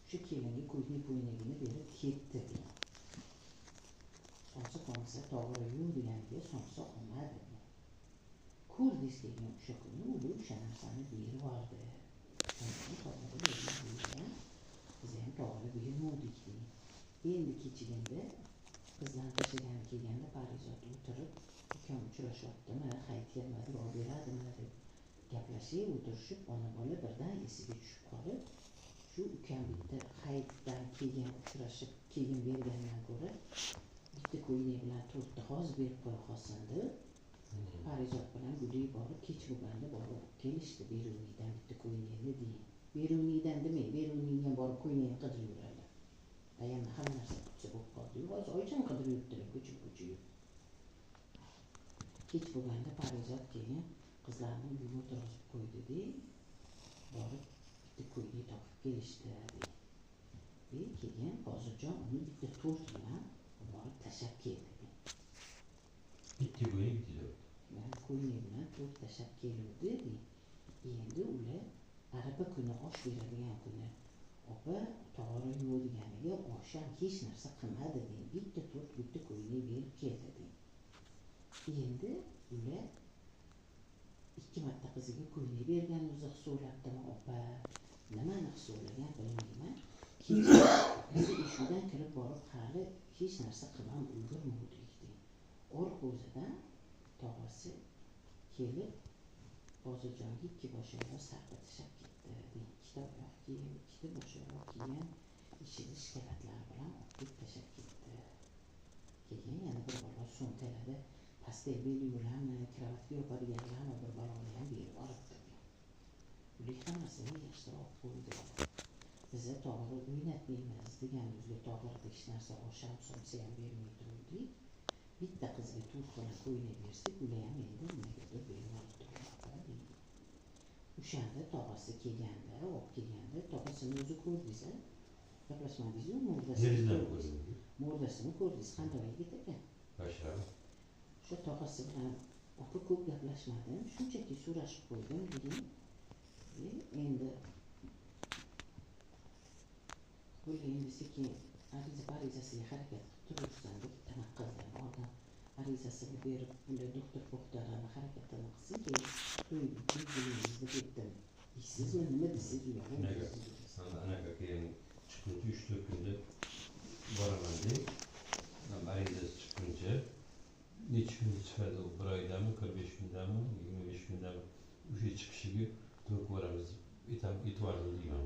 O'sha kelinga ko'ynagini berib ketdi. Sonsa qolmasa to'g'ri yur deganiga sonsa qolmadi. Ko'rdiz kelgan o'sha kuni u o'sha narsani berib yubordi. Biz ham to'g'ri bermadik. Endi kechaganda qizlarni tashlagani kelganda Parizod o'tirib ukam uchrashyaptimi, hayit kelmadi, olib beradimi deb gaplashib o'tirishib, ona bola birdan esiga tushib qolib, shu ukam bitta hayitdan keyin uchrashib keyin bergandan ko'ra bitta ko'ylak bilan 4 ta hoz berib qo'ya qolsin deb Parizod bilan Guli borib kech bo'lganda borib kelishdi. Beruniydan bitta ko'ylakni deyin. Beruniydan demay, Beruniyga borib ko'ylakni qidirib yuradi. Ayamni hamma narsa qilsa bo'lib qoldi. Hozir oycham qidirib yuribdilar ko'cha-ko'cha. Kech bo'lganda Parizod keyin qizlarni uyga o'tirg'izib qo'ydi-da, borib bitta ko'ylak topib kelishdi. Keyin hozirjon uni bitta to'rt bilan borib tashlab keldi. Bitti ko'ylak bitti. Ko'ylak bilan to'rt tashlab keluvdi. Endi ular araba kuni osh beradigan kuni opa to'g'ri yo'q deganiga osham hech narsa qilmadi deydi. Bitta to'rt bitta ko'ylak berib keldi deydi. Endi ular ikki marta qiziga ko'ylak bergan o'zi hisoblabdimi opa, nimani hisoblagan bilmayman. Qizi eshigidan kirib borib hali hech narsa qilmam ulgurmadik deydi. O'rqo'zidan tog'asi kelib Hozirjonga ikki boshoyoq sarpa tashlab ketdi. Ikkita oyoq kiyim, ikkita boshoyoq kiyim, ichida shkalatlari bilan olib tashlab ketdi. Keyin yana bir bola so'nkalada pastel belyularni, kravatga yopadiganlarni bir baloni ham berib olibdi. Ular hammasini yig'ishtirib qo'ydi. Biza to'g'ri o'ynatmaymiz deganimizga to'g'ri hech narsa osham somsa ham bermay turdik. Bitta qizga to'rt xona ko'ylak bersak, ular ham endi nimagadir berib olibdi. O'shanda tog'asi kelganda, olib kelganda, tog'asini o'zi ko'rdingiz, gaplashmadingiz-ku, murdasini ko'rdingiz, qanday yigit ekan. Bashar. O'sha tog'asi bilan opa ko'p gaplashmadim, shunchaki so'rashib qo'ydim dedim. Endi endi sekin arizasiga harakat qilib turibsan deb tanaq qildim. Odam arizasini berib, ular doktor Poxtarini harakatini qilsin, keyin to'yingizni ketdim. Siz nima deysiz? Anaqa keyin chiqinchi 3-4 kunda boraman deb, arizasi chiqquncha necha kunda chiqadi, bir oydami, 45 kundami, 25 kundami o'sha chiqishiga to'y ko'ramiz, aytib yubordim deyman.